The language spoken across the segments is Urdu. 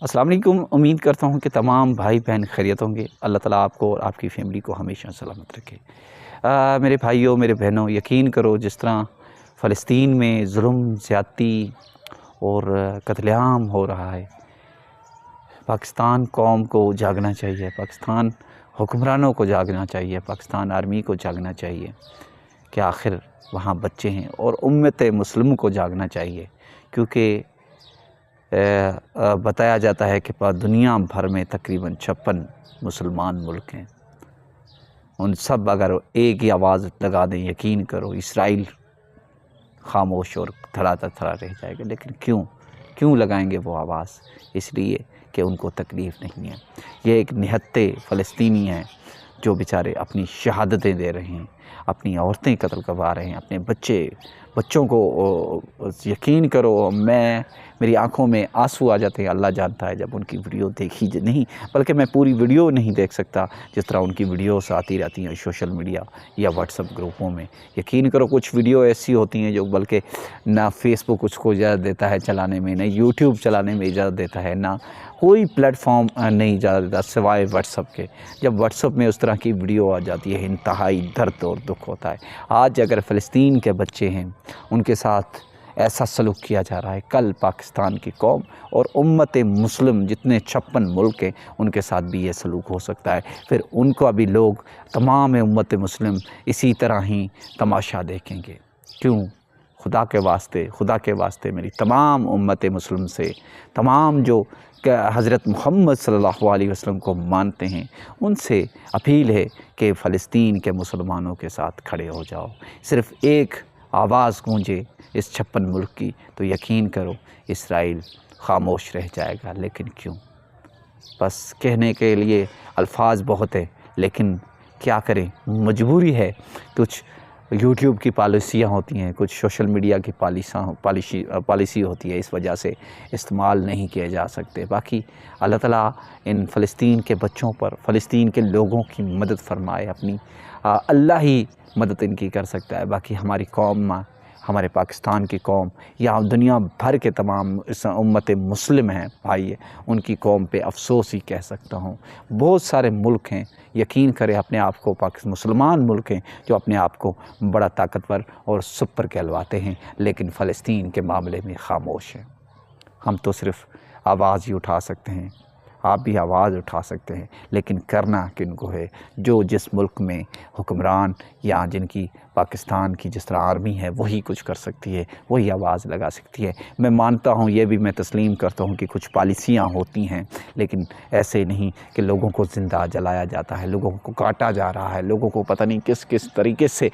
السلام علیکم۔ امید کرتا ہوں کہ تمام بھائی بہن خیریت ہوں گے۔ اللہ تعالیٰ آپ کو اور آپ کی فیملی کو ہمیشہ سلامت رکھے۔ میرے بھائیوں، میرے بہنوں، یقین کرو جس طرح فلسطین میں ظلم، زیادتی اور قتل عام ہو رہا ہے، پاکستان قوم کو جاگنا چاہیے، پاکستان حکمرانوں کو جاگنا چاہیے، پاکستان آرمی کو جاگنا چاہیے کہ آخر وہاں بچے ہیں، اور امت مسلم کو جاگنا چاہیے، کیونکہ بتایا جاتا ہے کہ دنیا بھر میں تقریباً 56 مسلمان ملک ہیں۔ ان سب اگر ایک ہی آواز لگا دیں، یقین کرو اسرائیل خاموش اور تھڑا رہ جائے گا۔ لیکن کیوں لگائیں گے وہ آواز؟ اس لیے کہ ان کو تکلیف نہیں ہے۔ یہ ایک نہتے فلسطینی ہیں جو بیچارے اپنی شہادتیں دے رہے ہیں، اپنی عورتیں قتل کروا رہے ہیں، اپنے بچوں کو یقین کرو میری آنکھوں میں آنسو آ جاتے ہیں۔ اللہ جانتا ہے جب ان کی ویڈیو دیکھی نہیں، بلکہ میں پوری ویڈیو نہیں دیکھ سکتا جس طرح ان کی ویڈیوز آتی رہتی ہیں سوشل میڈیا یا واٹس ایپ گروپوں میں۔ یقین کرو کچھ ویڈیو ایسی ہوتی ہیں جو بلکہ نہ فیس بک اس کو اجازت دیتا ہے چلانے میں، نہ یوٹیوب چلانے میں اجازت دیتا ہے، نہ کوئی پلیٹ فارم نہیں اجازت دیتا سوائے واٹس ایپ کے۔ جب واٹس ایپ میں اس طرح کی ویڈیو آ جاتی ہے، انتہائی درد اور دکھ ہوتا ہے۔ آج اگر فلسطین کے بچے ہیں، ان کے ساتھ ایسا سلوک کیا جا رہا ہے، کل پاکستان کی قوم اور امت مسلم جتنے 56 ملک ہیں ان کے ساتھ بھی یہ سلوک ہو سکتا ہے۔ پھر ان کو ابھی لوگ تمام امت مسلم اسی طرح ہی تماشا دیکھیں گے۔ کیوں؟ خدا کے واسطے میری تمام امت مسلم سے، تمام جو حضرت محمد صلی اللہ علیہ وسلم کو مانتے ہیں، ان سے اپیل ہے کہ فلسطین کے مسلمانوں کے ساتھ کھڑے ہو جاؤ۔ صرف ایک آواز گونجے اس 56 ملک کی تو یقین کرو اسرائیل خاموش رہ جائے گا۔ لیکن کیوں؟ بس کہنے کے لیے الفاظ بہت ہے، لیکن کیا کریں، مجبوری ہے۔ کچھ یوٹیوب کی پالیسیاں ہوتی ہیں، کچھ سوشل میڈیا کی پالیسی ہوتی ہے، اس وجہ سے استعمال نہیں کیے جا سکتے۔ باقی اللہ تعالیٰ ان فلسطین کے بچوں پر، فلسطین کے لوگوں کی مدد فرمائے، اپنی اللہ ہی مدد ان کی کر سکتا ہے۔ باقی ہماری قوم، ہمارے پاکستان کی قوم یا دنیا بھر کے تمام امت مسلم ہیں بھائی، ان کی قوم پہ افسوس ہی کہہ سکتا ہوں۔ بہت سارے ملک ہیں، یقین کریں اپنے آپ کو مسلمان ملک ہیں جو اپنے آپ کو بڑا طاقتور اور سپر کہلواتے ہیں، لیکن فلسطین کے معاملے میں خاموش ہیں۔ ہم تو صرف آواز ہی اٹھا سکتے ہیں، آپ بھی آواز اٹھا سکتے ہیں، لیکن کرنا کن کو ہے؟ جو جس ملک میں حکمران یا جن کی پاکستان کی جس طرح آرمی ہے وہی کچھ کر سکتی ہے، وہی آواز لگا سکتی ہے۔ میں مانتا ہوں، یہ بھی میں تسلیم کرتا ہوں کہ کچھ پالیسیاں ہوتی ہیں، لیکن ایسے نہیں کہ لوگوں کو زندہ جلایا جاتا ہے، لوگوں کو کاٹا جا رہا ہے، لوگوں کو پتہ نہیں کس طریقے سے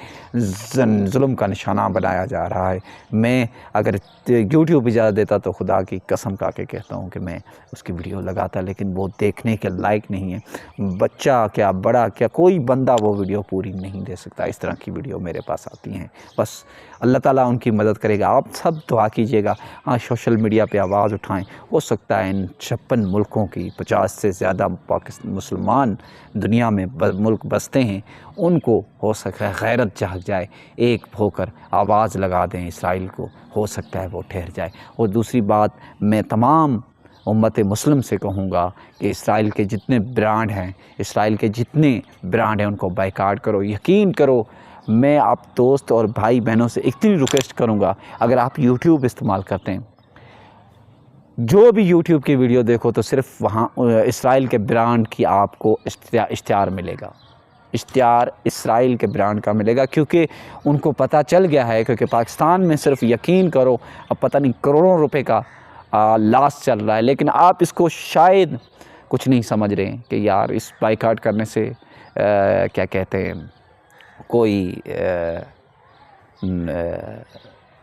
ظلم کا نشانہ بنایا جا رہا ہے۔ میں اگر یوٹیوب اجازت دیتا تو خدا کی قسم کھا کے کہتا ہوں کہ میں اس کی ویڈیو لگاتا، لیکن وہ دیکھنے کے لائق نہیں ہے۔ بچہ کیا بڑا کیا کوئی بندہ وہ ویڈیو پوری نہیں دے سکتا۔ اس طرح کی ویڈیو میرے پاس آتی ہیں، بس اللہ تعالیٰ ان کی مدد کرے گا۔ آپ سب دعا کیجیے گا، ہاں سوشل میڈیا پہ آواز اٹھائیں۔ ہو سکتا ہے ان 56 ملکوں کی 50 سے زیادہ مسلمان دنیا میں ملک بستے ہیں، ان کو ہو سکتا ہے غیرت جاگ جائے، ایک ہو کر آواز لگا دیں اسرائیل کو، ہو سکتا ہے وہ ٹھہر جائے۔ اور دوسری بات، میں تمام امت مسلم سے کہوں گا کہ اسرائیل کے جتنے برانڈ ہیں ان کو بائیکاٹ کرو۔ یقین کرو، میں آپ دوست اور بھائی بہنوں سے اتنی ریکویسٹ کروں گا، اگر آپ یوٹیوب استعمال کرتے ہیں، جو بھی یوٹیوب کی ویڈیو دیکھو تو صرف وہاں اسرائیل کے برانڈ کی آپ کو اشتہار ملے گا، اشتہار اسرائیل کے برانڈ کا ملے گا، کیونکہ ان کو پتہ چل گیا ہے، کیونکہ پاکستان میں صرف یقین کرو اب پتہ نہیں کروڑوں روپے کا لاس چل رہا ہے، لیکن آپ اس کو شاید کچھ نہیں سمجھ رہے ہیں کہ یار اس بائیکاٹ کرنے سے کیا کہتے ہیں، کوئی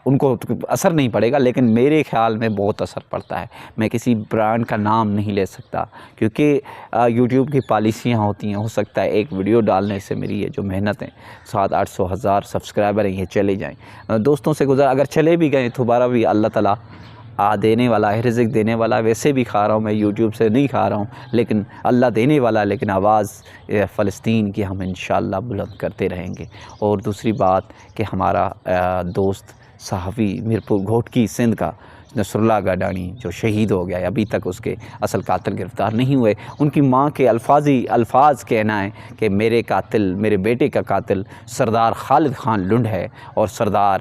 ان کو اثر نہیں پڑے گا، لیکن میرے خیال میں بہت اثر پڑتا ہے۔ میں کسی برانڈ کا نام نہیں لے سکتا، کیونکہ یوٹیوب کی پالیسیاں ہوتی ہیں۔ ہو سکتا ہے ایک ویڈیو ڈالنے سے میری یہ جو محنت ہے 700-800 ہزار سبسکرائبر ہیں، یہ چلے جائیں۔ دوستوں سے اگر چلے بھی گئے تو دوبارہ بھی اللہ تعالیٰ دینے والا ہے، رزق دینے والا۔ ویسے بھی کھا رہا ہوں میں، یوٹیوب سے نہیں کھا رہا ہوں، لیکن اللہ دینے والا ہے۔ لیکن آواز فلسطین کی ہم انشاءاللہ بلند کرتے رہیں گے۔ اور دوسری بات کہ ہمارا دوست صحافی میرپور گھوٹکی سندھ کا نصر اللہ گڈانی جو شہید ہو گیا ہے، ابھی تک اس کے اصل قاتل گرفتار نہیں ہوئے۔ ان کی ماں کے الفاظ کہنا ہے کہ میرے بیٹے کا قاتل سردار خالد خان لنڈ ہے اور سردار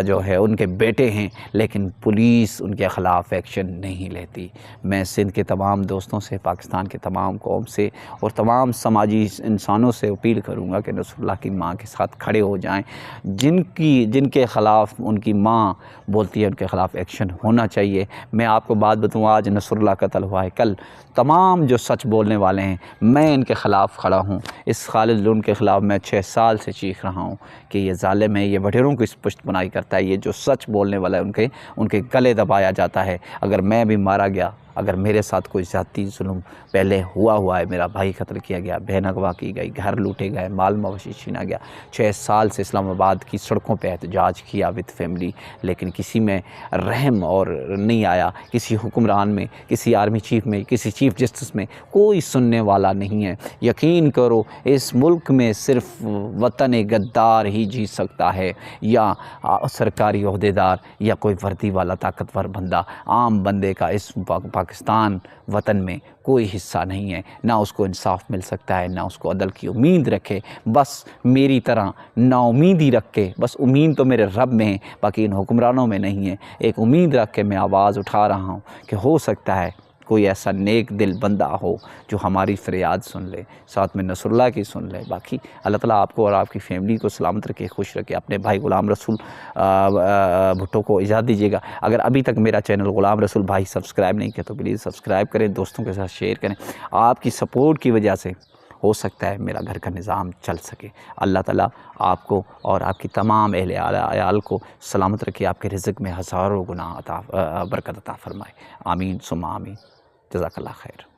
جو ہے ان کے بیٹے ہیں، لیکن پولیس ان کے خلاف ایکشن نہیں لیتی۔ میں سندھ کے تمام دوستوں سے، پاکستان کے تمام قوم سے اور تمام سماجی انسانوں سے اپیل کروں گا کہ نصر اللہ کی ماں کے ساتھ کھڑے ہو جائیں۔ جن کے خلاف ان کی ماں بولتی ہے ان کے خلاف ایکشن ہونا چاہیے۔ میں آپ کو بات بتاؤں، آج نصر اللہ قتل ہوا ہے، کل تمام جو سچ بولنے والے ہیں میں ان کے خلاف کھڑا ہوں۔ اس خالد لنڈ کے خلاف میں 6 سال سے چیخ رہا ہوں کہ یہ ظالم ہے، یہ وڈیروں کو اس پشت بنائی کرتا ہے، یہ جو سچ بولنے والا ہے ان کے گلے دبایا جاتا ہے۔ اگر میں بھی مارا گیا، اگر میرے ساتھ کوئی زیادتی ظلم پہلے ہوا ہے، میرا بھائی قتل کیا گیا، بہن اغوا کی گئی، گھر لوٹے گئے، مال مویشی چھینا گیا، 6 سال سے اسلام آباد کی سڑکوں پہ احتجاج کیا وتھ فیملی، لیکن کسی میں رحم اور نہیں آیا، کسی حکمران میں، کسی آرمی چیف میں، کسی چیف جسٹس میں کوئی سننے والا نہیں ہے۔ یقین کرو اس ملک میں صرف وطن غدار ہی جی سکتا ہے، یا سرکاری عہدیدار یا کوئی وردی والا طاقتور بندہ۔ عام بندے کا اس پاکستان وطن میں کوئی حصہ نہیں ہے، نہ اس کو انصاف مل سکتا ہے، نہ اس کو عدل کی امید رکھے۔ بس میری طرح نا امیدی رکھ کے، بس امید تو میرے رب میں ہے، باقی ان حکمرانوں میں نہیں ہے۔ ایک امید رکھ کے میں آواز اٹھا رہا ہوں کہ ہو سکتا ہے کوئی ایسا نیک دل بندہ ہو جو ہماری فریاد سن لے، ساتھ میں نصر اللہ کی سن لے۔ باقی اللہ تعالیٰ آپ کو اور آپ کی فیملی کو سلامت رکھے، خوش رکھے۔ اپنے بھائی غلام رسول بھٹو کو اجازت دیجیے گا، اگر ابھی تک میرا چینل غلام رسول بھائی سبسکرائب نہیں کیا تو پلیز سبسکرائب کریں، دوستوں کے ساتھ شیئر کریں۔ آپ کی سپورٹ کی وجہ سے ہو سکتا ہے میرا گھر کا نظام چل سکے۔ اللہ تعالیٰ آپ کو اور آپ کی تمام اہل عیال کو سلامت رکھے، آپ کے رزق میں ہزاروں گنا برکت عطا فرمائے۔ آمین ثم آمین۔ جزاک اللہ خیر۔